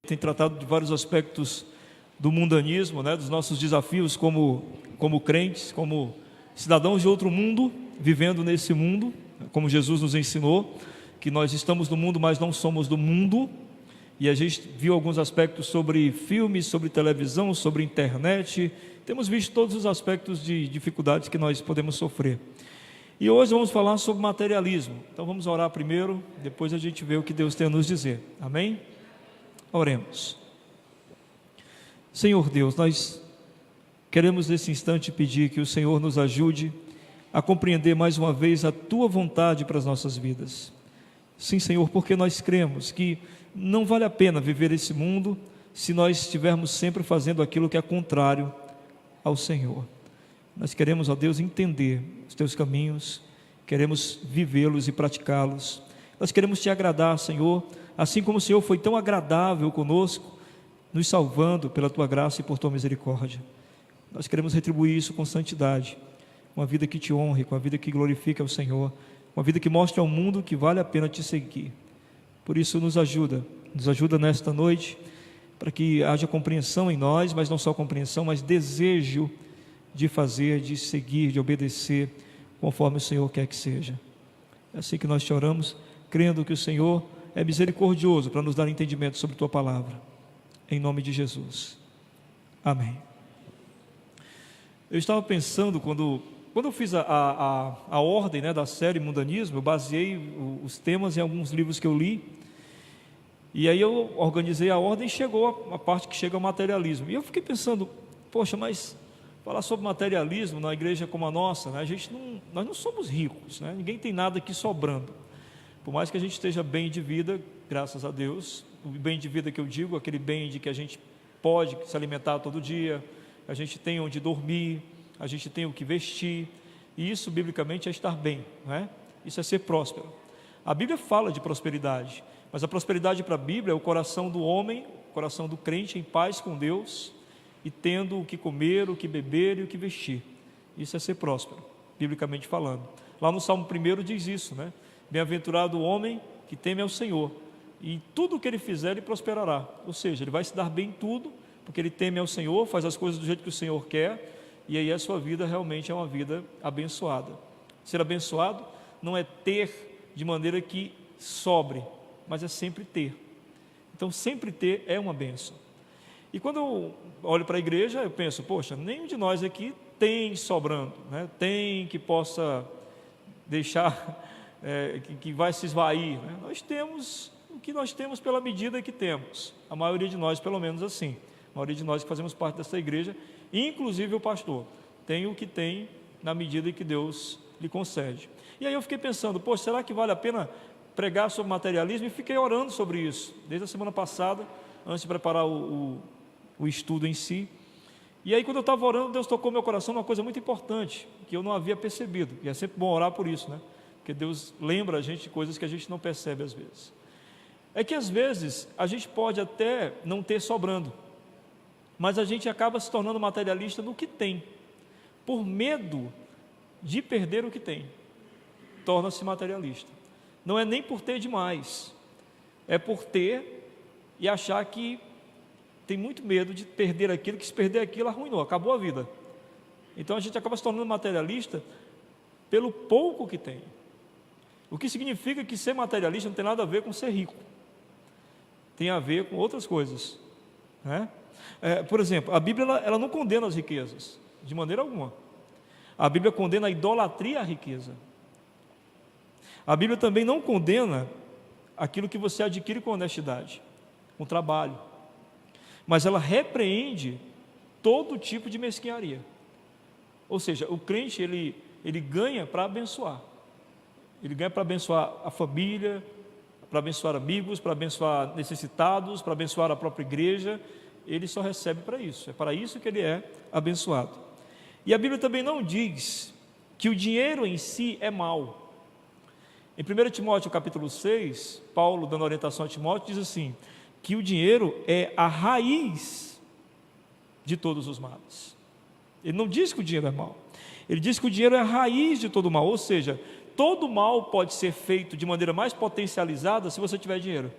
Tem tratado de vários aspectos do mundanismo, dos nossos desafios como crentes, como cidadãos de outro mundo, vivendo nesse mundo, como Jesus nos ensinou, que nós estamos no mundo, mas não somos do mundo. E a gente viu alguns aspectos sobre filmes, sobre televisão, sobre internet. Temos visto todos os aspectos de dificuldades que nós podemos sofrer. E hoje vamos falar sobre materialismo. Então vamos orar primeiro, depois a gente vê o que Deus tem a nos dizer. Amém? Oremos. Senhor Deus, nós queremos nesse instante pedir que o Senhor nos ajude a compreender mais uma vez a Tua vontade para as nossas vidas. Sim, Senhor, porque nós cremos que não vale a pena viver esse mundo se nós estivermos sempre fazendo aquilo que é contrário ao Senhor. Nós queremos, ó Deus, entender os Teus caminhos, queremos vivê-los e praticá-los. Nós queremos Te agradar, Senhor, assim como o Senhor foi tão agradável conosco, nos salvando pela Tua graça e por Tua misericórdia. Nós queremos retribuir isso com santidade, com uma vida que Te honre, com uma vida que glorifique ao Senhor, uma vida que mostre ao mundo que vale a pena Te seguir. Por isso nos ajuda nesta noite, para que haja compreensão em nós, mas não só compreensão, mas desejo de fazer, de seguir, de obedecer, conforme o Senhor quer que seja. É assim que nós te oramos, crendo que o Senhor é misericordioso para nos dar entendimento sobre Tua palavra, em nome de Jesus, amém. Eu estava pensando, quando eu fiz a ordem da série Mundanismo, eu baseei os temas em alguns livros que eu li, e aí eu organizei a ordem e chegou a parte que chega ao materialismo, e eu fiquei pensando, poxa, mas falar sobre materialismo na igreja como a nossa, nós não somos ricos, ninguém tem nada aqui sobrando. Por mais que a gente esteja bem de vida, graças a Deus, o bem de vida que eu digo, aquele bem de que a gente pode se alimentar todo dia, a gente tem onde dormir, a gente tem o que vestir, e isso biblicamente é estar bem, Isso é ser próspero. A Bíblia fala de prosperidade, mas a prosperidade para a Bíblia é o coração do homem, o coração do crente em paz com Deus, e tendo o que comer, o que beber e o que vestir. Isso é ser próspero, biblicamente falando. Lá no Salmo 1 diz isso, Bem-aventurado o homem que teme ao Senhor, e em tudo o que ele fizer, ele prosperará. Ou seja, ele vai se dar bem em tudo, porque ele teme ao Senhor, faz as coisas do jeito que o Senhor quer, e aí a sua vida realmente é uma vida abençoada. Ser abençoado não é ter de maneira que sobre, mas é sempre ter. Então sempre ter é uma bênção. E quando eu olho para a igreja, eu penso, poxa, nenhum de nós aqui tem sobrando, tem que possa deixar, que vai se esvair, Nós temos o que nós temos pela medida que temos, a maioria de nós pelo menos assim, a maioria de nós que fazemos parte dessa igreja, inclusive o pastor, tem o que tem na medida que Deus lhe concede. E aí eu fiquei pensando, poxa, será que vale a pena pregar sobre materialismo? E fiquei orando sobre isso, desde a semana passada, antes de preparar o estudo em si. E aí quando eu estava orando, Deus tocou meu coração numa coisa muito importante, que eu não havia percebido, e é sempre bom orar por isso, porque Deus lembra a gente de coisas que a gente não percebe às vezes. É que às vezes a gente pode até não ter sobrando, mas a gente acaba se tornando materialista no que tem, por medo de perder o que tem, torna-se materialista. Não é nem por ter demais, é por ter e achar que tem muito medo de perder aquilo, que se perder aquilo arruinou, acabou a vida. Então a gente acaba se tornando materialista pelo pouco que tem, o que significa que ser materialista não tem nada a ver com ser rico, tem a ver com outras coisas, por exemplo, a Bíblia ela não condena as riquezas, de maneira alguma. A Bíblia condena a idolatria à riqueza. A Bíblia também não condena aquilo que você adquire com honestidade, com trabalho, mas ela repreende todo tipo de mesquinharia. Ou seja, o crente ele ganha para abençoar, ele ganha para abençoar a família, para abençoar amigos, para abençoar necessitados, para abençoar a própria igreja. Ele só recebe para isso, é para isso que ele é abençoado. E a Bíblia também não diz que o dinheiro em si é mau. Em 1 Timóteo capítulo 6, Paulo dando orientação a Timóteo diz assim, que o dinheiro é a raiz de todos os males. Ele não diz que o dinheiro é mau, ele diz que o dinheiro é a raiz de todo mal, ou seja, todo mal pode ser feito de maneira mais potencializada se você tiver dinheiro.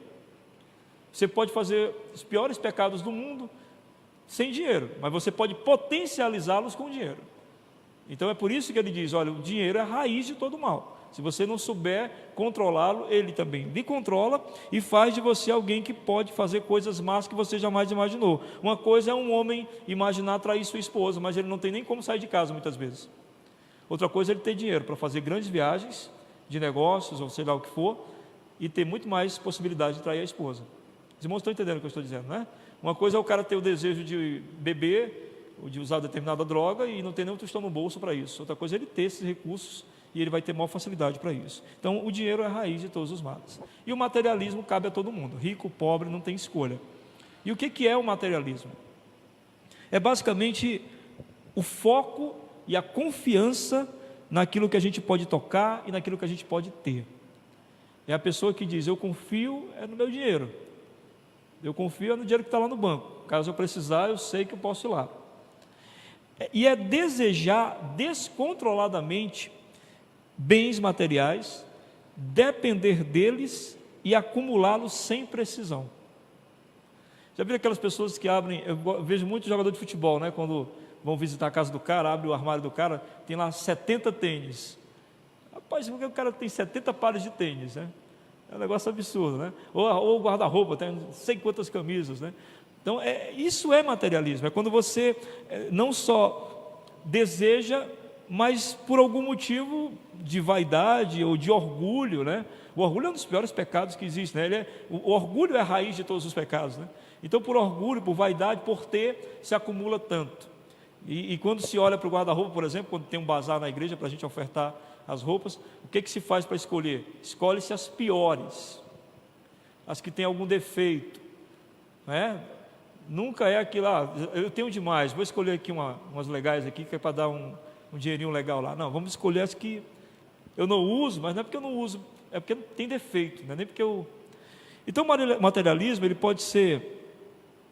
Você pode fazer os piores pecados do mundo sem dinheiro, mas você pode potencializá-los com dinheiro. Então é por isso que ele diz, olha, o dinheiro é a raiz de todo mal. Se você não souber controlá-lo, ele também lhe controla e faz de você alguém que pode fazer coisas más que você jamais imaginou. Uma coisa é um homem imaginar trair sua esposa, mas ele não tem nem como sair de casa muitas vezes. Outra coisa é ele ter dinheiro para fazer grandes viagens de negócios, ou sei lá o que for, e ter muito mais possibilidade de trair a esposa. Os irmãos estão entendendo o que eu estou dizendo, né? Uma coisa é o cara ter o desejo de beber, ou de usar determinada droga, e não ter nenhum tostão no bolso para isso. Outra coisa é ele ter esses recursos, e ele vai ter maior facilidade para isso. Então, o dinheiro é a raiz de todos os males. E o materialismo cabe a todo mundo. Rico, pobre, não tem escolha. E o que é o materialismo? É basicamente o foco e a confiança naquilo que a gente pode tocar e naquilo que a gente pode ter. É a pessoa que diz, eu confio no meu dinheiro. Eu confio no dinheiro que está lá no banco. Caso eu precisar, eu sei que eu posso ir lá. E é desejar descontroladamente bens materiais, depender deles e acumulá-los sem precisão. Já viram aquelas pessoas que abrem, eu vejo muito jogador de futebol, né? Quando vão visitar a casa do cara, abre o armário do cara, tem lá 70 tênis. Rapaz, porque o cara tem 70 pares de tênis, né? É um negócio absurdo, né? Ou o guarda-roupa, tem não sei quantas camisas, né? Então, isso é materialismo, é quando você não só deseja, mas por algum motivo de vaidade ou de orgulho, né? O orgulho é um dos piores pecados que existe, né? O orgulho é a raiz de todos os pecados, né? Então, por orgulho, por vaidade, por ter, se acumula tanto. E quando se olha para o guarda-roupa, por exemplo, quando tem um bazar na igreja para a gente ofertar as roupas, o que se faz para escolher? Escolhe-se as piores, as que têm algum defeito, né? Nunca é aquilo, eu tenho demais, vou escolher aqui umas legais aqui, que é para dar um dinheirinho legal lá. Não, vamos escolher as que eu não uso, mas não é porque eu não uso, é porque tem defeito, não é nem porque eu... Então o materialismo, ele pode ser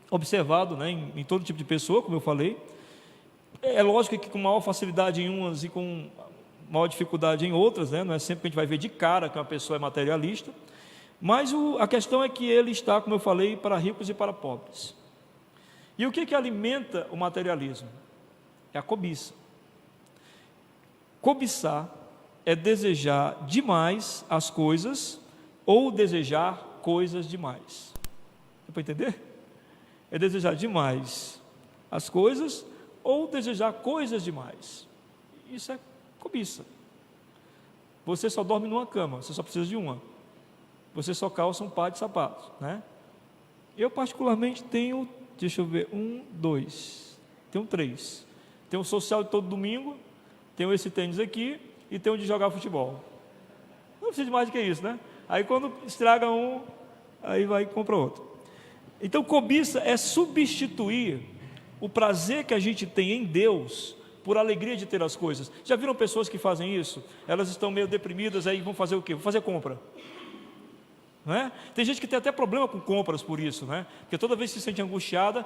observado, né, em todo tipo de pessoa, como eu falei. É lógico que com maior facilidade em umas e com maior dificuldade em outras, né? Não é sempre que a gente vai ver de cara que uma pessoa é materialista, mas a questão é que ele está, como eu falei, para ricos e para pobres. E o que alimenta o materialismo? É a cobiça. Cobiçar é desejar demais as coisas ou desejar coisas demais. Dá para entender? É desejar demais as coisas ou desejar coisas demais. Isso é cobiça. Você só dorme numa cama, você só precisa de uma. Você só calça um par de sapatos, né? Eu particularmente tenho, deixa eu ver, tenho 3. Tenho um social de todo domingo, tenho esse tênis aqui e tenho de jogar futebol. Não precisa de mais do que isso, né? Aí quando estraga um, aí vai e compra outro. Então cobiça é substituir o prazer que a gente tem em Deus por alegria de ter as coisas. Já viram pessoas que fazem isso? Elas estão meio deprimidas, aí vão fazer o quê? Vão fazer compra. Não é? Tem gente que tem até problema com compras por isso, né? Porque toda vez que se sente angustiada,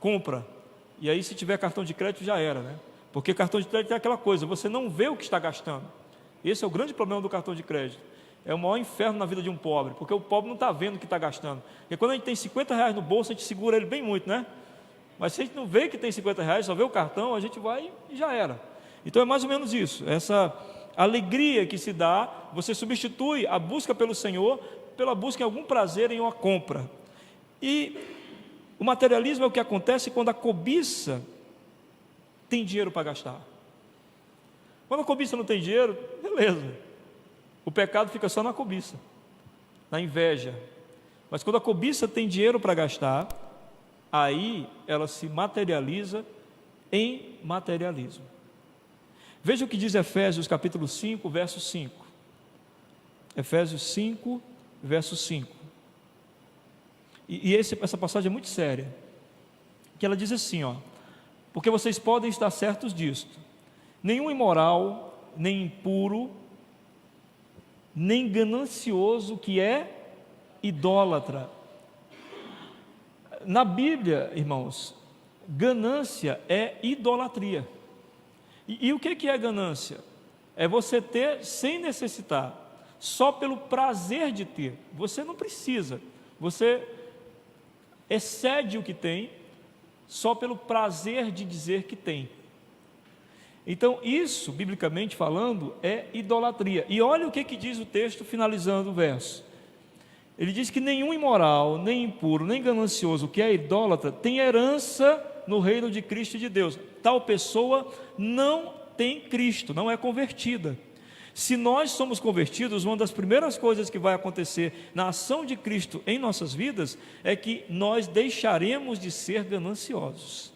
compra. E aí se tiver cartão de crédito já era, né? Porque cartão de crédito é aquela coisa, você não vê o que está gastando. Esse é o grande problema do cartão de crédito. É o maior inferno na vida de um pobre, porque o pobre não está vendo o que está gastando. Porque quando a gente tem R$50 no bolso, a gente segura ele bem muito, né? Mas se a gente não vê que tem R$50, só vê o cartão, a gente vai e já era. Então é mais ou menos isso, essa alegria que se dá, você substitui a busca pelo Senhor pela busca em algum prazer em uma compra. E o materialismo é o que acontece quando a cobiça tem dinheiro para gastar. Quando a cobiça não tem dinheiro, beleza. O pecado fica só na cobiça, na inveja. Mas quando a cobiça tem dinheiro para gastar, aí ela se materializa em materialismo. Veja o que diz Efésios capítulo 5, verso 5. Efésios 5, verso 5. E essa passagem é muito séria. Que ela diz assim, porque vocês podem estar certos disto: nenhum imoral, nem impuro, nem ganancioso que é idólatra. Na Bíblia, irmãos, ganância é idolatria. E o que é ganância? É você ter sem necessitar, só pelo prazer de ter. Você não precisa. Você excede o que tem, só pelo prazer de dizer que tem. Então isso, biblicamente falando, é idolatria. E olha o que diz o texto finalizando o verso. Ele diz que nenhum imoral, nem impuro, nem ganancioso, que é idólatra, tem herança no reino de Cristo e de Deus. Tal pessoa não tem Cristo, não é convertida. Se nós somos convertidos, uma das primeiras coisas que vai acontecer na ação de Cristo em nossas vidas é que nós deixaremos de ser gananciosos.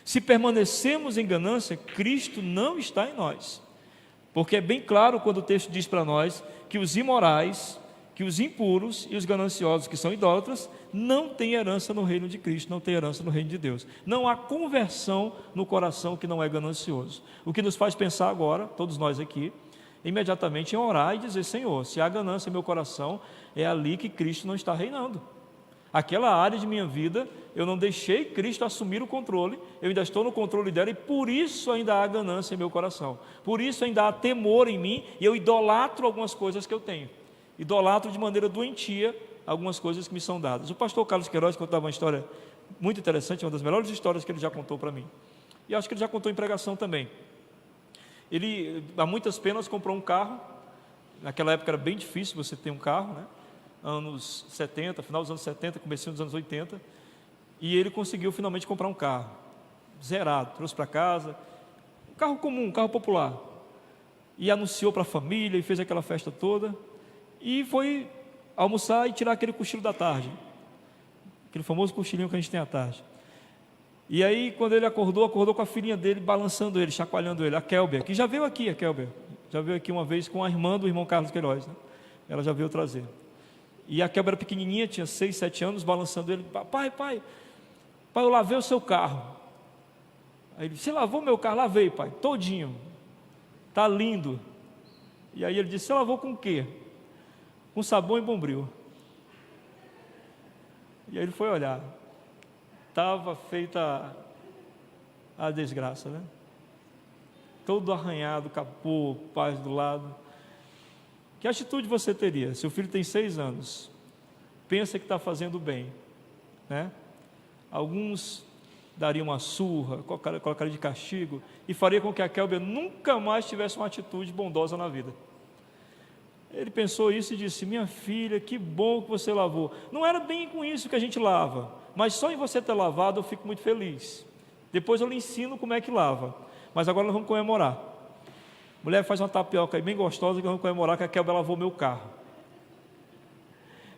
Se permanecemos em ganância, Cristo não está em nós, porque é bem claro quando o texto diz para nós que os imorais, que os impuros e os gananciosos, que são idólatras, não têm herança no reino de Cristo, não têm herança no reino de Deus. Não há conversão no coração que não é ganancioso. O que nos faz pensar agora, todos nós aqui, imediatamente em orar e dizer: Senhor, se há ganância em meu coração, é ali que Cristo não está reinando. Aquela área de minha vida, eu não deixei Cristo assumir o controle, eu ainda estou no controle dela, e por isso ainda há ganância em meu coração, por isso ainda há temor em mim, e eu idolatro algumas coisas que eu tenho, idolatro de maneira doentia algumas coisas que me são dadas. O pastor Carlos Queiroz contava uma história muito interessante, uma das melhores histórias que ele já contou para mim, e acho que ele já contou em pregação também. Ele, a muitas penas, comprou um carro. Naquela época era bem difícil você ter um carro, né? Anos 70, final dos anos 70, comecinho dos anos 80, e ele conseguiu finalmente comprar um carro zerado, trouxe para casa, um carro comum, um carro popular, e anunciou para a família, e fez aquela festa toda, e foi almoçar e tirar aquele cochilo da tarde, aquele famoso cochilinho que a gente tem à tarde. E aí, quando ele acordou com a filhinha dele, balançando ele, chacoalhando ele, a Kelber, que já veio aqui, já veio aqui uma vez com a irmã do irmão Carlos Queiroz, né? Ela já veio trazer. E a Kelber era pequenininha, tinha 6, 7 anos, balançando ele: pai, eu lavei o seu carro. Aí ele: você lavou meu carro? Lavei, pai, todinho, está lindo. E aí ele disse: você lavou com o quê? Com sabão e bombril. E aí ele foi olhar, estava feita a desgraça, né? Todo arranhado, capô, paz do lado. Que atitude você teria? Seu filho tem 6 anos, pensa que está fazendo bem, né? Alguns dariam uma surra, colocaria de castigo, e faria com que a Kelber nunca mais tivesse uma atitude bondosa na vida. Ele pensou isso e disse: minha filha, que bom que você lavou. Não era bem com isso que a gente lava, mas só em você ter lavado eu fico muito feliz. Depois eu lhe ensino como é que lava, mas agora nós vamos comemorar. Mulher, faz uma tapioca aí bem gostosa que nós vamos comemorar que a Kelber lavou meu carro.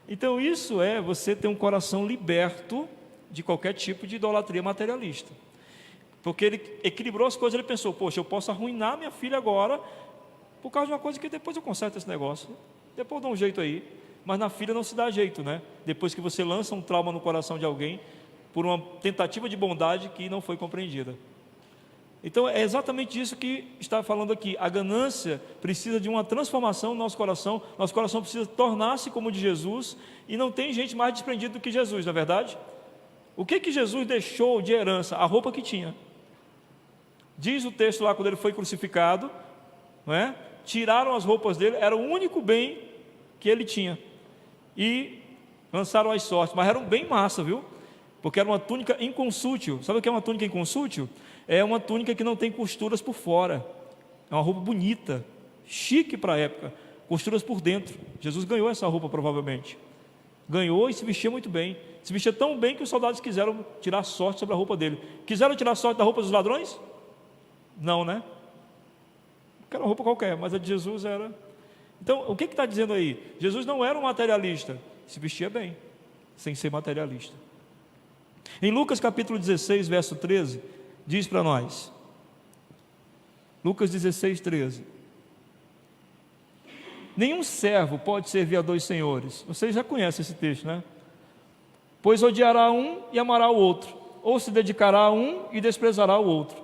Então isso é você ter um coração liberto de qualquer tipo de idolatria materialista, porque ele equilibrou as coisas. Ele pensou: poxa, eu posso arruinar minha filha agora por causa de uma coisa que depois eu conserto esse negócio, depois eu dou um jeito aí. Mas na filha não se dá jeito, né? Depois que você lança um trauma no coração de alguém por uma tentativa de bondade que não foi compreendida. Então é exatamente isso que está falando aqui. A ganância precisa de uma transformação no nosso coração precisa tornar-se como o de Jesus, e não tem gente mais desprendida do que Jesus, não é verdade? O que Jesus deixou de herança? A roupa que tinha. Diz o texto lá, quando ele foi crucificado, não é? Tiraram as roupas dele, era o único bem que ele tinha, e lançaram as sortes, mas era um bem massa, viu? Porque era uma túnica inconsútil. Sabe o que é uma túnica inconsútil? É uma túnica que não tem costuras por fora, é uma roupa bonita, chique para a época, costuras por dentro. Jesus ganhou essa roupa, provavelmente ganhou, e se vestia muito bem, se vestia tão bem que os soldados quiseram tirar sorte sobre a roupa dele. Quiseram tirar sorte da roupa dos ladrões? Não, né? Porque era uma roupa qualquer, mas a de Jesus era. Então, o que está dizendo aí? Jesus não era um materialista, se vestia bem, sem ser materialista. Em Lucas capítulo 16, verso 13, diz para nós, Lucas 16, 13: nenhum servo pode servir a 2 senhores. Vocês já conhecem esse texto, né? Pois odiará um e amará o outro, ou se dedicará a um e desprezará o outro.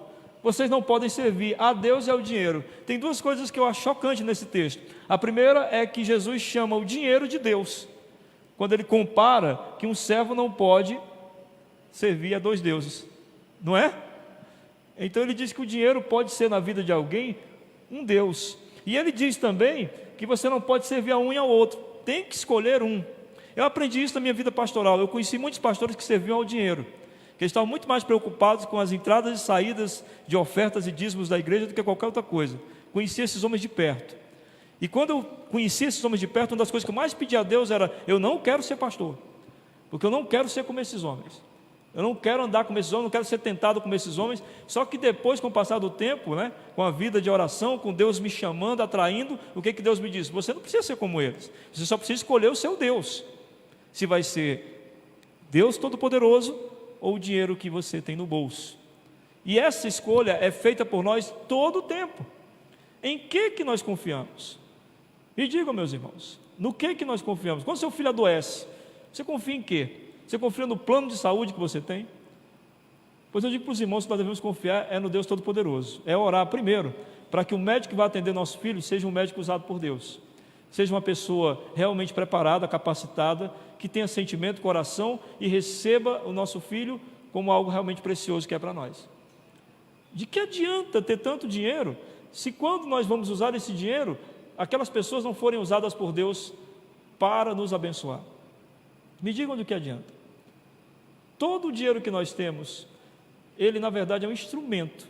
Vocês não podem servir a Deus e ao dinheiro. Tem 2 coisas que eu acho chocante nesse texto. A primeira é que Jesus chama o dinheiro de Deus, quando ele compara que um servo não pode servir a 2 deuses, não é? Então ele diz que o dinheiro pode ser na vida de alguém um Deus, e ele diz também que você não pode servir a um e ao outro, tem que escolher um. Eu aprendi isso na minha vida pastoral. Eu conheci muitos pastores que serviam ao dinheiro, que estavam muito mais preocupados com as entradas e saídas de ofertas e dízimos da igreja do que qualquer outra coisa. Conheci esses homens de perto. E quando eu conheci esses homens de perto, uma das coisas que eu mais pedi a Deus era: eu não quero ser pastor, porque eu não quero ser como esses homens. Eu não quero andar como esses homens, não quero ser tentado como esses homens. Só que depois, com o passar do tempo, com a vida de oração, com Deus me chamando, atraindo, o que Deus me disse? Você não precisa ser como eles, você só precisa escolher o seu Deus. Se vai ser Deus Todo-Poderoso ou o dinheiro que você tem no bolso. E essa escolha é feita por nós todo o tempo. Em que nós confiamos? Me digam, meus irmãos, no que nós confiamos? Quando seu filho adoece, você confia em quê? Você confia no plano de saúde que você tem? Pois eu digo para os irmãos que nós devemos confiar no Deus Todo-Poderoso. É orar primeiro para que o médico que vai atender nosso filho seja um médico usado por Deus, seja uma pessoa realmente preparada, capacitada, que tenha sentimento, coração e receba o nosso filho como algo realmente precioso que é para nós. De que adianta ter tanto dinheiro se quando nós vamos usar esse dinheiro, aquelas pessoas não forem usadas por Deus para nos abençoar? Me digam do que adianta. Todo o dinheiro que nós temos, ele na verdade é um instrumento,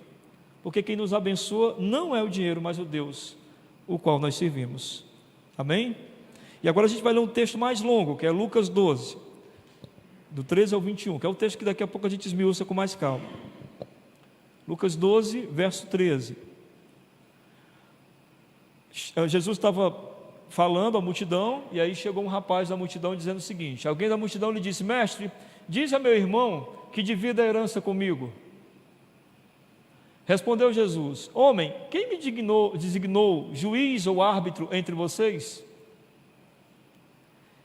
porque quem nos abençoa não é o dinheiro, mas o Deus, o qual nós servimos. Amém? E agora a gente vai ler um texto mais longo, que é Lucas 12, do 13 ao 21, que é o texto que daqui a pouco a gente esmiuça com mais calma. Lucas 12, verso 13. Jesus estava falando à multidão, e aí chegou um rapaz da multidão dizendo o seguinte: alguém da multidão lhe disse: mestre, diz a meu irmão que divida a herança comigo. Respondeu Jesus: homem, quem me designou juiz ou árbitro entre vocês?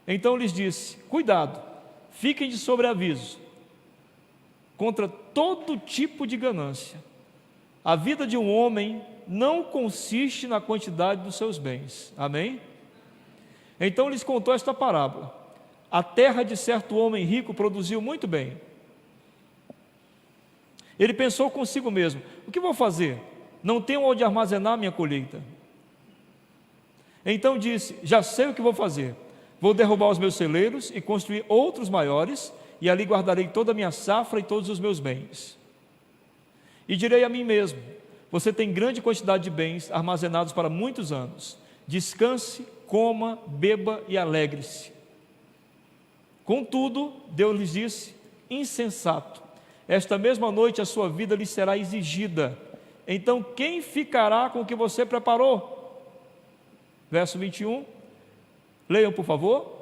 Então lhes disse: cuidado, fiquem de sobreaviso contra todo tipo de ganância. A vida de um homem não consiste na quantidade dos seus bens. Amém? Então lhes contou esta parábola: a terra de certo homem rico produziu muito bem. Ele pensou consigo mesmo: o que vou fazer? Não tenho onde armazenar minha colheita. Então disse: já sei o que vou fazer. Vou derrubar os meus celeiros e construir outros maiores, e ali guardarei toda a minha safra e todos os meus bens. E direi a mim mesmo: você tem grande quantidade de bens armazenados para muitos anos. Descanse, coma, beba e alegre-se. Contudo, Deus lhes disse: insensato, esta mesma noite a sua vida lhe será exigida. Então quem ficará com o que você preparou? Verso 21. Leiam, por favor.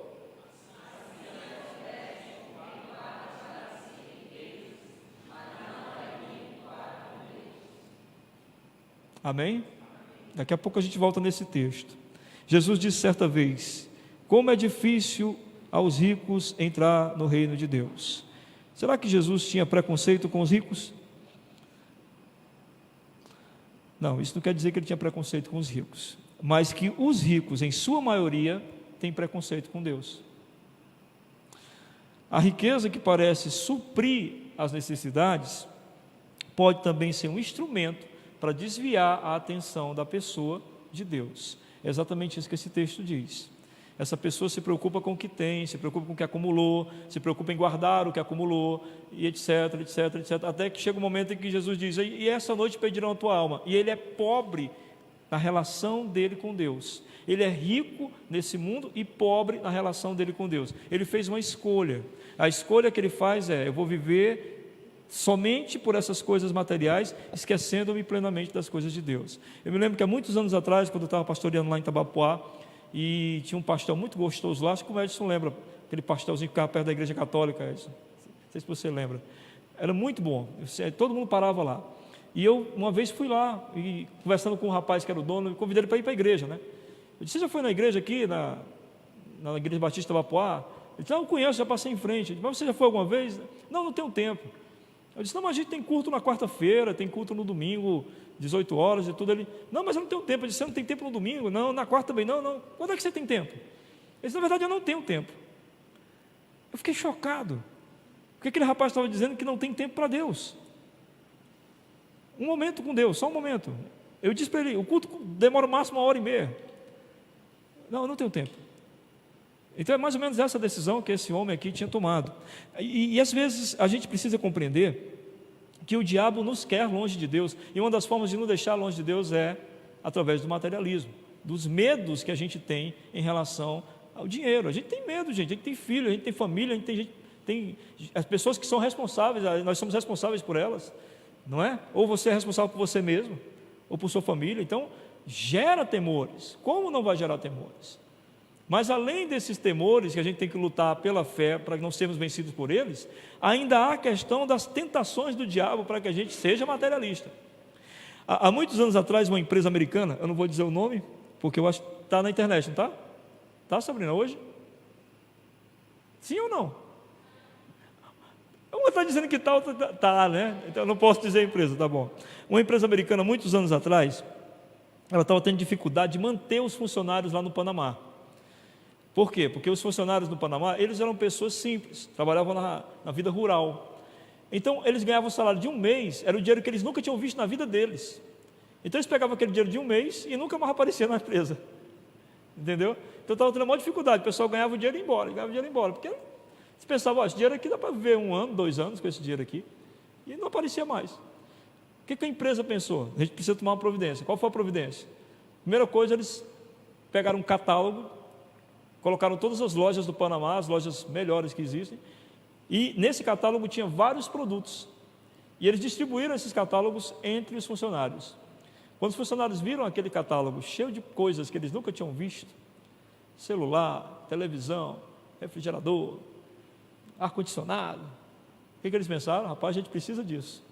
Amém? Daqui a pouco a gente volta nesse texto. Jesus disse certa vez: como é difícil aos ricos entrar no reino de Deus. Será que Jesus tinha preconceito com os ricos? Não, isso não quer dizer que ele tinha preconceito com os ricos, mas que os ricos, em sua maioria, têm preconceito com Deus. A riqueza que parece suprir as necessidades pode também ser um instrumento para desviar a atenção da pessoa de Deus. É exatamente isso que esse texto diz. Essa pessoa se preocupa com o que tem, se preocupa com o que acumulou, se preocupa em guardar o que acumulou, e etc, etc, etc, até que chega um momento em que Jesus diz: e essa noite pedirão a tua alma. E ele é pobre na relação dele com Deus. Ele é rico nesse mundo e pobre na relação dele com Deus. Ele fez uma escolha. A escolha que ele faz é: eu vou viver somente por essas coisas materiais, esquecendo-me plenamente das coisas de Deus. Eu me lembro que há muitos anos atrás, quando eu estava pastoreando lá em Itabapoá, e tinha um pastel muito gostoso lá, acho que o Edson lembra, aquele pastelzinho que ficava perto da igreja católica, Edson, não sei se você lembra, era muito bom, todo mundo parava lá, e eu uma vez fui lá, e conversando com um rapaz que era o dono, eu convidei ele para ir para a igreja, né? Eu disse: você já foi na igreja aqui, na igreja Batista Itabapoá? Ele disse: não, eu conheço, já passei em frente. Eu disse: mas você já foi alguma vez? Não, não tenho tempo. Eu disse: não, mas a gente tem culto na quarta-feira, tem culto no domingo, 18 horas e tudo. Ele: não, mas eu não tenho tempo. Eu disse: você não tem tempo no domingo? Não, na quarta também não, não. Quando é que você tem tempo? Ele disse: na verdade eu não tenho tempo. Eu fiquei chocado, porque aquele rapaz estava dizendo que não tem tempo para Deus. Um momento com Deus, só um momento. Eu disse para ele: o culto demora o máximo 1h30. Não, eu não tenho tempo. Então é mais ou menos essa decisão que esse homem aqui tinha tomado. E às vezes a gente precisa compreender que o diabo nos quer longe de Deus, e uma das formas de nos deixar longe de Deus é através do materialismo, dos medos que a gente tem em relação ao dinheiro. A gente tem medo, gente, a gente tem filho, a gente tem família, a gente tem as pessoas que são responsáveis, nós somos responsáveis por elas, não é? Ou você é responsável por você mesmo, ou por sua família. Então gera temores. Como não vai gerar temores? Mas além desses temores, que a gente tem que lutar pela fé para não sermos vencidos por eles, ainda há a questão das tentações do diabo para que a gente seja materialista. Há muitos anos atrás, uma empresa americana, eu não vou dizer o nome, porque eu acho que está na internet, não está? Está, Sabrina, hoje? Sim ou não? Uma está dizendo que está, outra está, né? Então eu não posso dizer a empresa, tá bom. Uma empresa americana, muitos anos atrás, ela estava tendo dificuldade de manter os funcionários lá no Panamá. Por quê? Porque os funcionários no Panamá, eles eram pessoas simples, trabalhavam na vida rural. Então, eles ganhavam o salário de um mês, era o dinheiro que eles nunca tinham visto na vida deles. Então, eles pegavam aquele dinheiro de um mês e nunca mais aparecia na empresa. Entendeu? Então, estava tendo uma dificuldade, o pessoal ganhava o dinheiro e ia embora, porque eles pensavam, esse dinheiro aqui dá para viver 1 ano, 2 anos com esse dinheiro aqui, e não aparecia mais. O que a empresa pensou? A gente precisa tomar uma providência. Qual foi a providência? Primeira coisa, eles pegaram um catálogo, colocaram todas as lojas do Panamá, as lojas melhores que existem, e nesse catálogo tinha vários produtos, e eles distribuíram esses catálogos entre os funcionários. Quando os funcionários viram aquele catálogo cheio de coisas que eles nunca tinham visto, celular, televisão, refrigerador, ar-condicionado, o que eles pensaram? Rapaz, a gente precisa disso.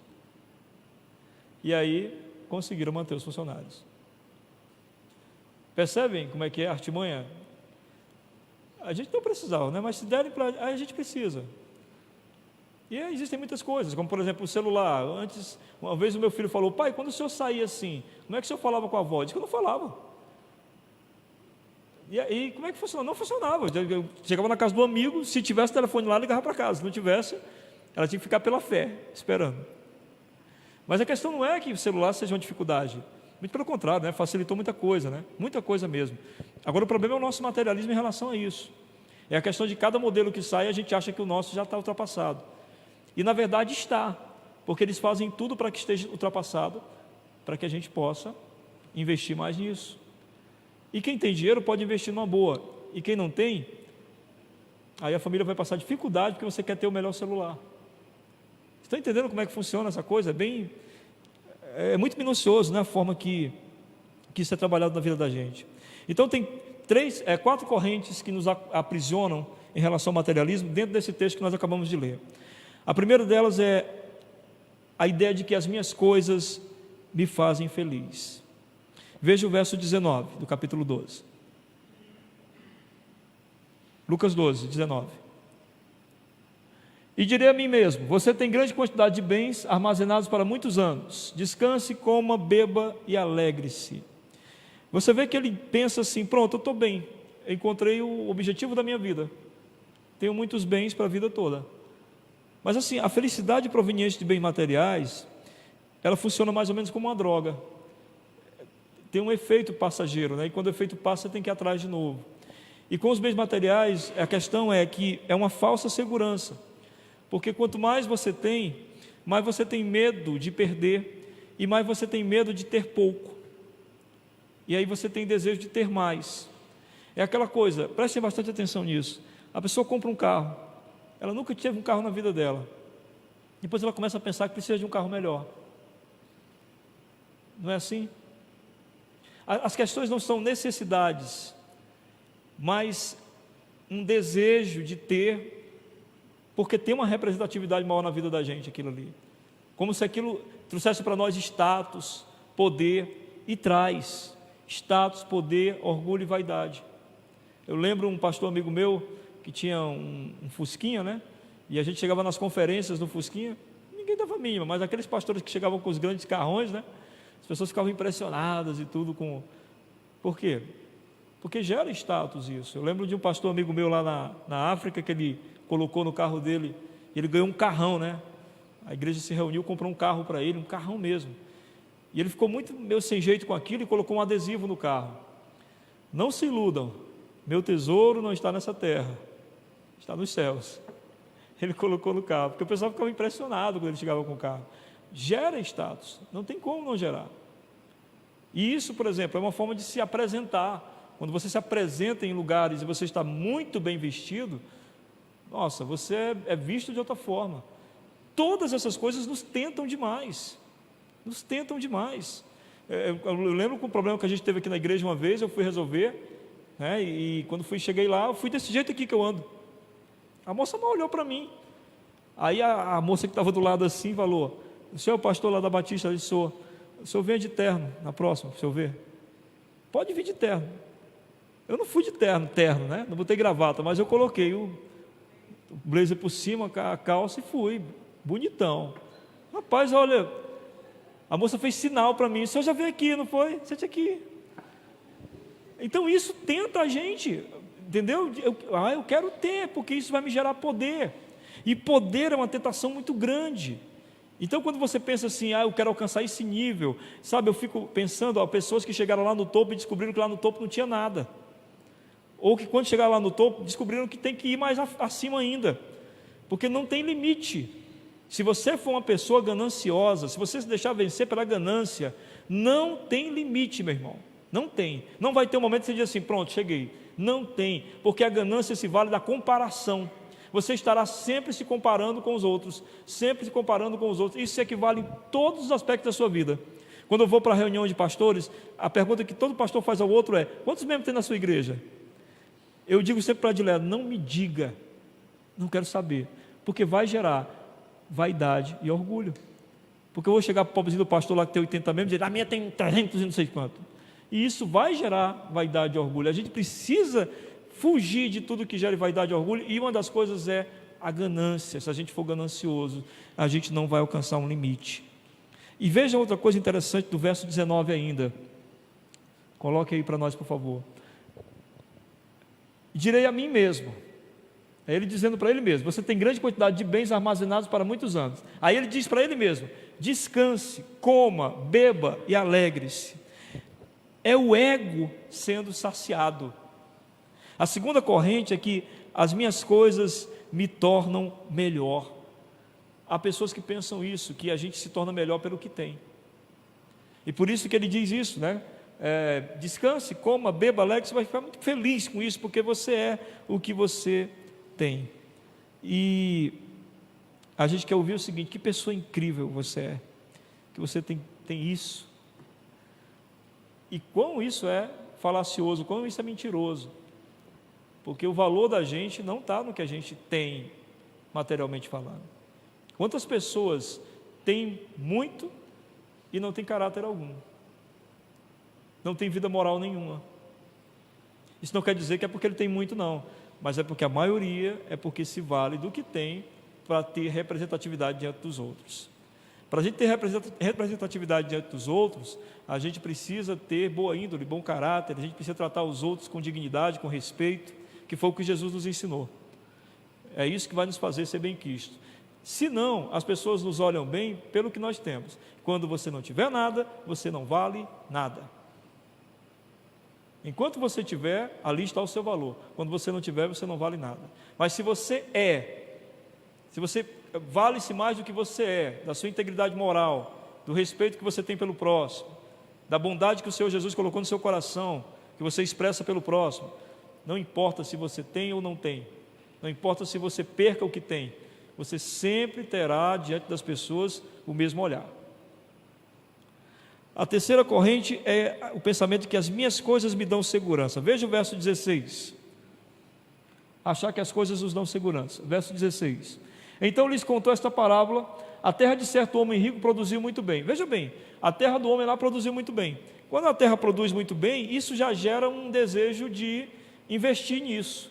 E aí conseguiram manter os funcionários. Percebem como é que é a artimanha? A gente não precisava, né? Mas se derem para a gente precisa. E aí existem muitas coisas, como por exemplo o celular. Antes, uma vez o meu filho falou, pai, quando o senhor saía assim, como é que o senhor falava com a avó? Eu disse que eu não falava. E aí, como é que funcionava? Não funcionava. Eu chegava na casa do amigo, se tivesse telefone lá, ligava para casa. Se não tivesse, ela tinha que ficar pela fé, esperando. Mas a questão não é que o celular seja uma dificuldade. Muito pelo contrário, né? Facilitou muita coisa, né? Muita coisa mesmo. Agora o problema é o nosso materialismo em relação a isso. É a questão de cada modelo que sai, a gente acha que o nosso já está ultrapassado. E na verdade está, porque eles fazem tudo para que esteja ultrapassado, para que a gente possa investir mais nisso. E quem tem dinheiro pode investir numa boa, e quem não tem, aí a família vai passar dificuldade porque você quer ter o melhor celular. Estão entendendo como é que funciona essa coisa? É muito minucioso, né, a forma que isso é trabalhado na vida da gente. Então tem 4 correntes que nos aprisionam em relação ao materialismo dentro desse texto que nós acabamos de ler. A primeira delas é a ideia de que as minhas coisas me fazem feliz. Veja o verso 19 do capítulo 12. Lucas 12, 19. E direi a mim mesmo, você tem grande quantidade de bens armazenados para muitos anos, descanse, coma, beba e alegre-se. Você vê que ele pensa assim, pronto, eu estou bem, eu encontrei o objetivo da minha vida, tenho muitos bens para a vida toda. Mas assim, a felicidade proveniente de bens materiais, ela funciona mais ou menos como uma droga, tem um efeito passageiro, né? E quando o efeito passa, tem que ir atrás de novo. E com os bens materiais, a questão é que é uma falsa segurança, porque quanto mais você tem medo de perder, e mais você tem medo de ter pouco, e aí você tem desejo de ter mais. É aquela coisa, prestem bastante atenção nisso, a pessoa compra um carro, ela nunca teve um carro na vida dela, depois ela começa a pensar que precisa de um carro melhor. Não é assim? As questões não são necessidades, mas um desejo de ter, porque tem uma representatividade maior na vida da gente aquilo ali, como se aquilo trouxesse para nós status, poder, e traz status, poder, orgulho e vaidade. Eu lembro um pastor amigo meu que tinha um Fusquinha, né? E a gente chegava nas conferências no Fusquinha, ninguém dava mínima, mas aqueles pastores que chegavam com os grandes carrões, né? As pessoas ficavam impressionadas e tudo com... Por quê? Porque gera status isso. Eu lembro de um pastor amigo meu lá na África, que ele colocou no carro dele, ele ganhou um carrão, né? A igreja se reuniu, comprou um carro para ele, um carrão mesmo. E ele ficou muito meio sem jeito com aquilo e colocou um adesivo no carro. Não se iludam, meu tesouro não está nessa terra, está nos céus. Ele colocou no carro, porque o pessoal ficava impressionado quando ele chegava com o carro. Gera status, não tem como não gerar. E isso, por exemplo, é uma forma de se apresentar. Quando você se apresenta em lugares e você está muito bem vestido, nossa, você é visto de outra forma. Todas essas coisas nos tentam demais. Nos tentam demais. Eu lembro com o problema que a gente teve aqui na igreja uma vez, eu fui resolver, né, e quando cheguei lá, eu fui desse jeito aqui que eu ando. A moça mal olhou para mim. Aí a moça que estava do lado assim falou: o senhor é o pastor lá da Batista? Eu disse: o senhor venha de terno na próxima, para o senhor ver. Pode vir de terno. Eu não fui de terno, né? Não botei gravata, mas eu coloquei o blazer por cima, a calça, e fui, bonitão. Rapaz, olha, a moça fez sinal para mim: o senhor já veio aqui, não foi? Sente aqui. Então isso tenta a gente, entendeu? Eu quero ter, porque isso vai me gerar poder. E poder é uma tentação muito grande. Então, quando você pensa assim, eu quero alcançar esse nível, sabe, eu fico pensando, pessoas que chegaram lá no topo e descobriram que lá no topo não tinha nada. Ou que quando chegaram lá no topo, descobriram que tem que ir mais acima ainda. Porque não tem limite. Se você for uma pessoa gananciosa, se você se deixar vencer pela ganância, não tem limite, meu irmão. Não tem. Não vai ter um momento que você diz assim: pronto, cheguei. Não tem. Porque a ganância se vale da comparação. Você estará sempre se comparando com os outros. Sempre se comparando com os outros. Isso equivale em todos os aspectos da sua vida. Quando eu vou para a reunião de pastores, a pergunta que todo pastor faz ao outro é: quantos membros tem na sua igreja? Eu digo sempre para a Adilera: não me diga. Não quero saber. Porque vai gerar vaidade e orgulho. Porque eu vou chegar para o pobrezinho do pastor lá que tem 80 membros e dizer: a minha tem 300 e não sei quanto. E isso vai gerar vaidade e orgulho. A gente precisa fugir de tudo que gera vaidade e orgulho, e uma das coisas é a ganância. Se a gente for ganancioso, a gente não vai alcançar um limite. E veja outra coisa interessante do verso 19 ainda. Coloque aí para nós, por favor. Direi a mim mesmo. É ele dizendo para ele mesmo: você tem grande quantidade de bens armazenados para muitos anos. Aí ele diz para ele mesmo: descanse, coma, beba e alegre-se. É o ego sendo saciado. A segunda corrente é que as minhas coisas me tornam melhor. Há pessoas que pensam isso, que a gente se torna melhor pelo que tem. E por isso que ele diz isso, né? Descanse, coma, beba, alegre, você vai ficar muito feliz com isso, porque você é o que você tem. E a gente quer ouvir o seguinte: que pessoa incrível você é, que você tem isso. E quão isso é falacioso, quão isso é mentiroso. Porque o valor da gente não está no que a gente tem, materialmente falando. Quantas pessoas têm muito e não têm caráter algum? Não tem vida moral nenhuma. Isso não quer dizer que é porque ele tem muito, não. Mas é porque a maioria é porque se vale do que tem para ter representatividade diante dos outros. Para a gente ter representatividade diante dos outros, a gente precisa ter boa índole, bom caráter, a gente precisa tratar os outros com dignidade, com respeito, que foi o que Jesus nos ensinou. É isso que vai nos fazer ser bem-quisto. Se não, as pessoas nos olham bem pelo que nós temos. Quando você não tiver nada, você não vale nada. Enquanto você tiver, ali está o seu valor. Quando você não tiver, você não vale nada. Mas se você vale-se mais do que você é, da sua integridade moral, do respeito que você tem pelo próximo, da bondade que o Senhor Jesus colocou no seu coração, que você expressa pelo próximo, não importa se você tem ou não tem, não importa se você perca o que tem, você sempre terá diante das pessoas o mesmo olhar. A terceira corrente é o pensamento de que as minhas coisas me dão segurança. Veja o verso 16. Achar que as coisas nos dão segurança. Verso 16. Então lhes contou esta parábola: a terra de certo homem rico produziu muito bem. Veja bem, a terra do homem lá produziu muito bem. Quando a terra produz muito bem, isso já gera um desejo de investir nisso.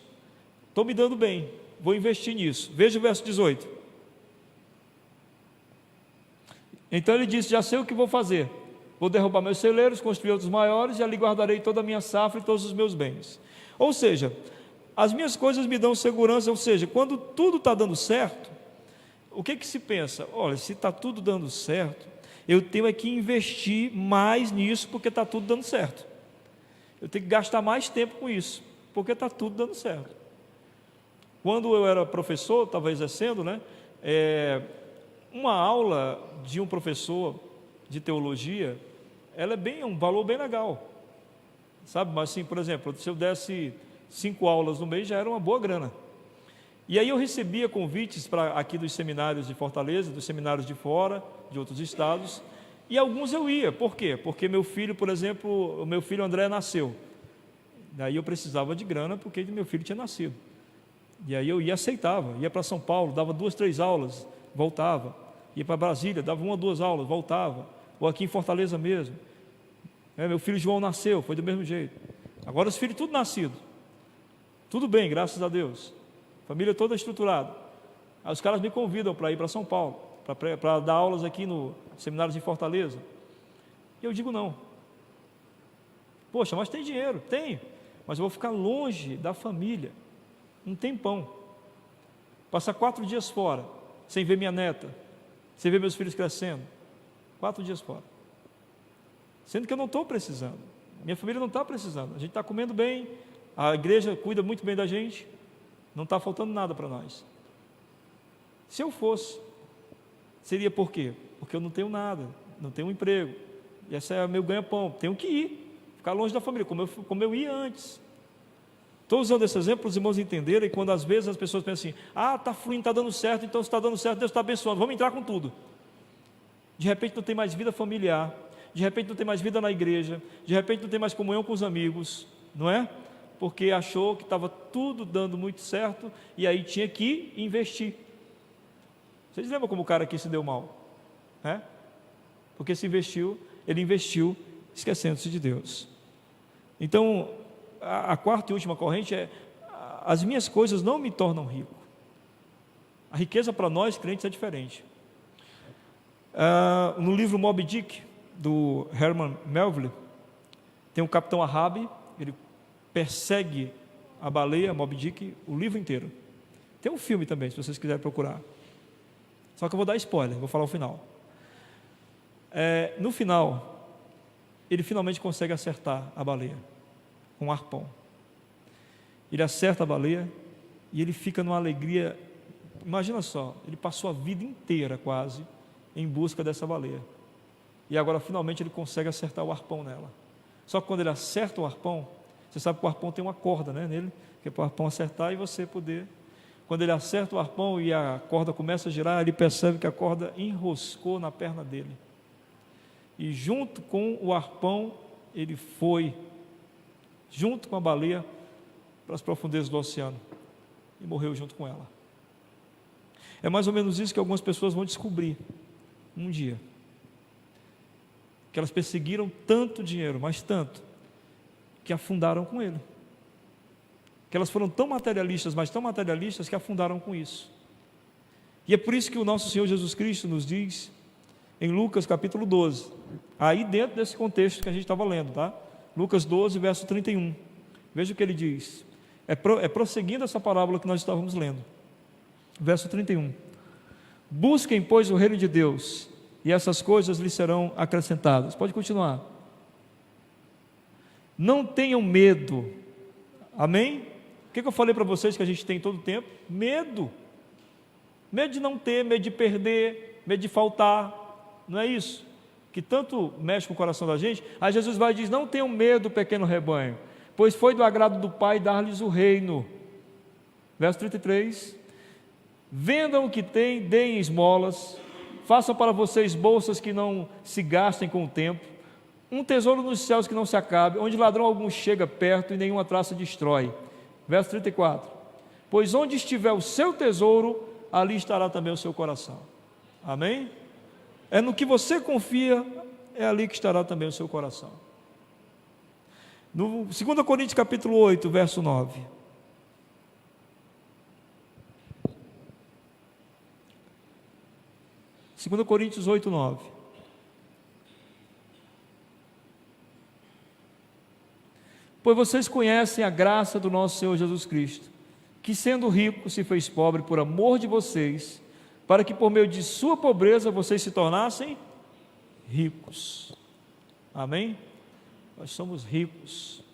Estou me dando bem, vou investir nisso. Veja o verso 18. Então ele disse: já sei o que vou fazer. Vou derrubar meus celeiros, construir outros maiores, e ali guardarei toda a minha safra e todos os meus bens. Ou seja, as minhas coisas me dão segurança. Ou seja, quando tudo está dando certo, o que se pensa? Olha, se está tudo dando certo, eu tenho que investir mais nisso, porque está tudo dando certo. Eu tenho que gastar mais tempo com isso, porque está tudo dando certo. Quando eu era professor, estava exercendo, né? Uma aula de um professor de teologia, ela é um valor bem legal, sabe? Mas assim, por exemplo, se eu desse 5 aulas no mês, já era uma boa grana. E aí eu recebia convites para aqui dos seminários de Fortaleza, dos seminários de fora, de outros estados, e alguns eu ia. Por quê? Porque meu filho, por exemplo, o meu filho André nasceu. Daí eu precisava de grana porque meu filho tinha nascido. E aí eu aceitava, ia para São Paulo, dava 2, 3 aulas, voltava. Ia para Brasília, dava 1 ou 2 aulas, voltava. Ou aqui em Fortaleza mesmo. Meu filho João nasceu, foi do mesmo jeito. Agora os filhos tudo nascido. Tudo bem, graças a Deus. Família toda estruturada. Aí os caras me convidam para ir para São Paulo, para dar aulas aqui no seminário de Fortaleza. E eu digo não. Poxa, mas tem dinheiro? Tem. Mas eu vou ficar longe da família um tempão. Passar 4 dias fora, sem ver minha neta, sem ver meus filhos crescendo. 4 dias fora. Sendo que eu não estou precisando. Minha família não está precisando. A gente está comendo bem, a igreja cuida muito bem da gente. Não está faltando nada para nós. Se eu fosse, seria por quê? Porque eu não tenho nada, não tenho um emprego, e esse é o meu ganha-pão, tenho que ir, ficar longe da família, como eu ia antes. Estou usando esse exemplo para os irmãos entenderem, quando às vezes as pessoas pensam assim, está fluindo, está dando certo, então se está dando certo, Deus está abençoando, vamos entrar com tudo. De repente não tem mais vida familiar, de repente não tem mais vida na igreja, de repente não tem mais comunhão com os amigos, não é? Porque achou que estava tudo dando muito certo e aí tinha que investir. Vocês lembram como o cara aqui se deu mal? Porque ele investiu esquecendo-se de Deus. Então, a quarta e última corrente é: as minhas coisas não me tornam rico. A riqueza para nós, crentes, é diferente. No livro Moby Dick, do Herman Melville, tem o capitão Ahab, ele persegue a baleia, Moby Dick, o livro inteiro. Tem um filme também, se vocês quiserem procurar. Só que eu vou dar spoiler, vou falar o final. No final, ele finalmente consegue acertar a baleia com um arpão. Ele acerta a baleia e ele fica numa alegria. Imagina só, ele passou a vida inteira quase em busca dessa baleia. E agora finalmente ele consegue acertar o arpão nela. Só que quando ele acerta o arpão, você sabe que o arpão tem uma corda, nele, que é para o arpão acertar e você poder. Quando ele acerta o arpão e a corda começa a girar, ele percebe que a corda enroscou na perna dele. E junto com o arpão, ele foi, junto com a baleia, para as profundezas do oceano. E morreu junto com ela. É mais ou menos isso que algumas pessoas vão descobrir um dia. Que elas perseguiram tanto dinheiro, mas tanto, que afundaram com ele. Que elas foram tão materialistas, mas tão materialistas, que afundaram com isso. E é por isso que o nosso Senhor Jesus Cristo nos diz, em Lucas capítulo 12, aí dentro desse contexto que a gente estava lendo, tá? Lucas 12, verso 31. Veja o que ele diz. É prosseguindo essa parábola que nós estávamos lendo. Verso 31. Busquem, pois, o reino de Deus, e essas coisas lhes serão acrescentadas. Pode continuar. Não tenham medo. Amém? O que eu falei para vocês que a gente tem todo o tempo? Medo. Medo de não ter, medo de perder, medo de faltar. Não é isso? Que tanto mexe com o coração da gente. Aí Jesus vai e diz: não tenham medo, pequeno rebanho, pois foi do agrado do Pai dar-lhes o reino. Verso 33. Vendam o que têm, deem esmolas, façam para vocês bolsas que não se gastem com o tempo, um tesouro nos céus que não se acabe, onde ladrão algum chega perto e nenhuma traça destrói. Verso 34. Pois onde estiver o seu tesouro, ali estará também o seu coração. Amém? É no que você confia, é ali que estará também o seu coração. No 2 Coríntios capítulo 8, verso 9. Segunda Coríntios 8, 9. Pois vocês conhecem a graça do nosso Senhor Jesus Cristo, que sendo rico se fez pobre por amor de vocês, para que por meio de sua pobreza vocês se tornassem ricos. Amém? Nós somos ricos,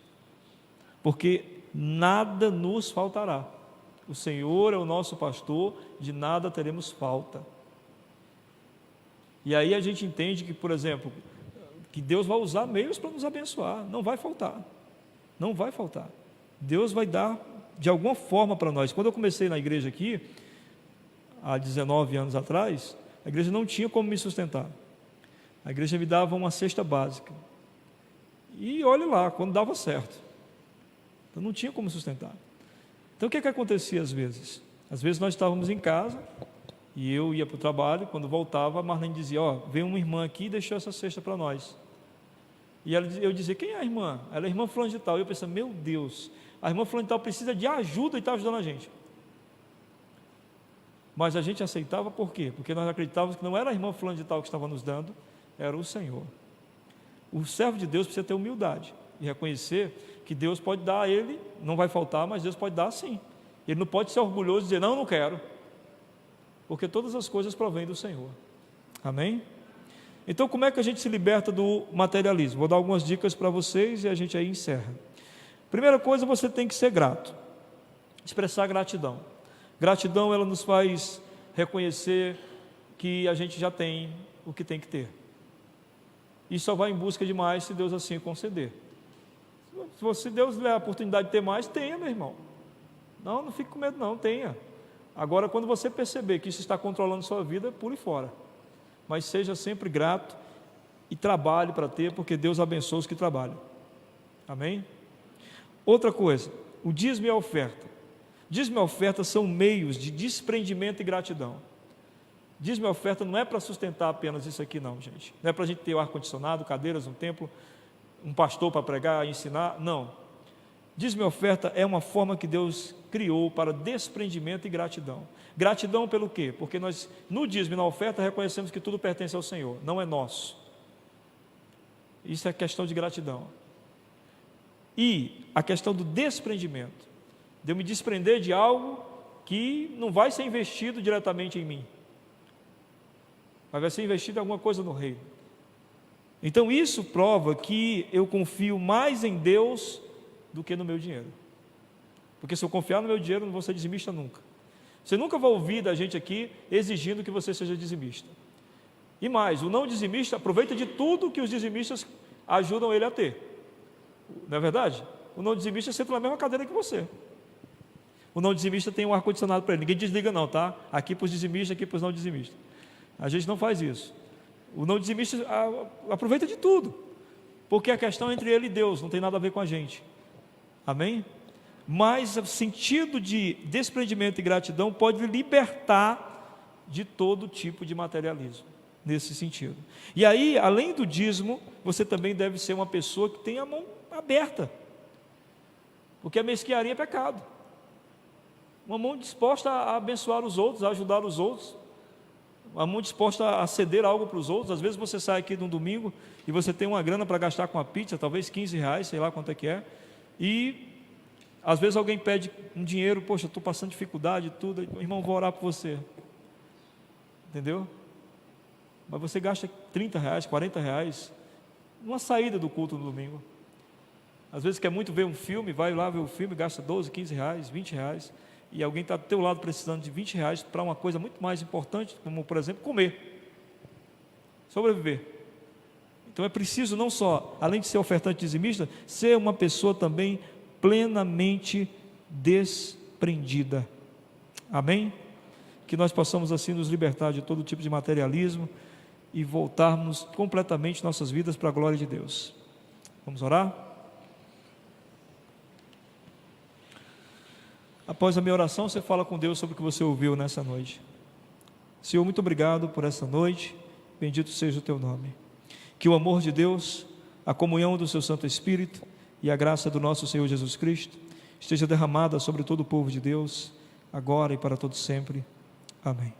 porque nada nos faltará. O Senhor é o nosso pastor, de nada teremos falta. E aí a gente entende que, por exemplo, que Deus vai usar meios para nos abençoar, não vai faltar. Não vai faltar. Deus vai dar de alguma forma para nós. Quando eu comecei na igreja aqui, há 19 anos atrás, a igreja não tinha como me sustentar. A igreja me dava uma cesta básica. E olhe lá, quando dava certo. Então não tinha como sustentar. Então o que acontecia às vezes? Às vezes nós estávamos em casa, e eu ia para o trabalho, quando voltava, a Marlene dizia, veio uma irmã aqui e deixou essa cesta para nós. E eu dizia, quem é a irmã? Ela é a irmã fulana de tal. E eu pensava, meu Deus, a irmã fulana de tal precisa de ajuda e está ajudando a gente. Mas a gente aceitava por quê? Porque nós acreditávamos que não era a irmã fulana de tal que estava nos dando, era o Senhor. O servo de Deus precisa ter humildade e reconhecer que Deus pode dar a ele, não vai faltar, mas Deus pode dar sim. Ele não pode ser orgulhoso e dizer, não quero, porque todas as coisas provêm do Senhor. Amém? Então, como é que a gente se liberta do materialismo? Vou dar algumas dicas para vocês e a gente aí encerra. Primeira coisa, você tem que ser grato, expressar gratidão. Gratidão, ela nos faz reconhecer que a gente já tem o que tem que ter. E só vai em busca de mais se Deus assim conceder. Se Deus lhe der a oportunidade de ter mais, tenha, meu irmão. Não fique com medo não, tenha. Agora, quando você perceber que isso está controlando sua vida, pule fora. Mas seja sempre grato e trabalhe para ter, porque Deus abençoa os que trabalham. Amém? Outra coisa, o dízimo e a oferta. Dízimo e oferta são meios de desprendimento e gratidão. Dízimo e oferta não é para sustentar apenas isso aqui não, gente. Não é para a gente ter o ar-condicionado, cadeiras no templo, um pastor para pregar, ensinar, não. Dízimo e oferta é uma forma que Deus criou para desprendimento e gratidão. Gratidão pelo quê? Porque nós, no dízimo e na oferta, reconhecemos que tudo pertence ao Senhor, não é nosso. Isso é questão de gratidão. E a questão do desprendimento, de eu me desprender de algo que não vai ser investido diretamente em mim, mas vai ser investido em alguma coisa no reino. Então isso prova que eu confio mais em Deus do que no meu dinheiro. Porque se eu confiar no meu dinheiro, eu não vou ser dizimista nunca. Você nunca vai ouvir da gente aqui exigindo que você seja dizimista. E mais, o não dizimista aproveita de tudo que os dizimistas ajudam ele a ter. Não é verdade? O não dizimista senta na mesma cadeira que você. O não dizimista tem um ar-condicionado para ele. Ninguém desliga não, tá? Aqui para os dizimistas, aqui para os não dizimistas. A gente não faz isso. O não dizimista aproveita de tudo. Porque a questão é entre ele e Deus, não tem nada a ver com a gente. Amém? Mas o sentido de desprendimento e gratidão pode libertar de todo tipo de materialismo, nesse sentido. E aí, além do dízimo, você também deve ser uma pessoa que tem a mão aberta, porque a mesquinharia é pecado. Uma mão disposta a abençoar os outros, a ajudar os outros, uma mão disposta a ceder algo para os outros. Às vezes você sai aqui num domingo e você tem uma grana para gastar com a pizza, talvez R$15, sei lá quanto é que é, e às vezes alguém pede um dinheiro, poxa, estou passando dificuldade e tudo, irmão, vou orar por você, entendeu? Mas você gasta R$30, R$40 numa saída do culto no domingo. Às vezes quer muito ver um filme, vai lá ver o filme, gasta R$12, R$15, R$20, e alguém está do teu lado precisando de R$20 para uma coisa muito mais importante, como por exemplo, comer, sobreviver. Então é preciso não só, além de ser ofertante dizimista, ser uma pessoa também plenamente desprendida. Amém? Que nós possamos assim nos libertar de todo tipo de materialismo e voltarmos completamente nossas vidas para a glória de Deus. Vamos orar? Após a minha oração, você fala com Deus sobre o que você ouviu nessa noite. Senhor, muito obrigado por essa noite, bendito seja o teu nome. Que o amor de Deus, a comunhão do seu Santo Espírito e a graça do nosso Senhor Jesus Cristo esteja derramada sobre todo o povo de Deus, agora e para todo sempre. Amém.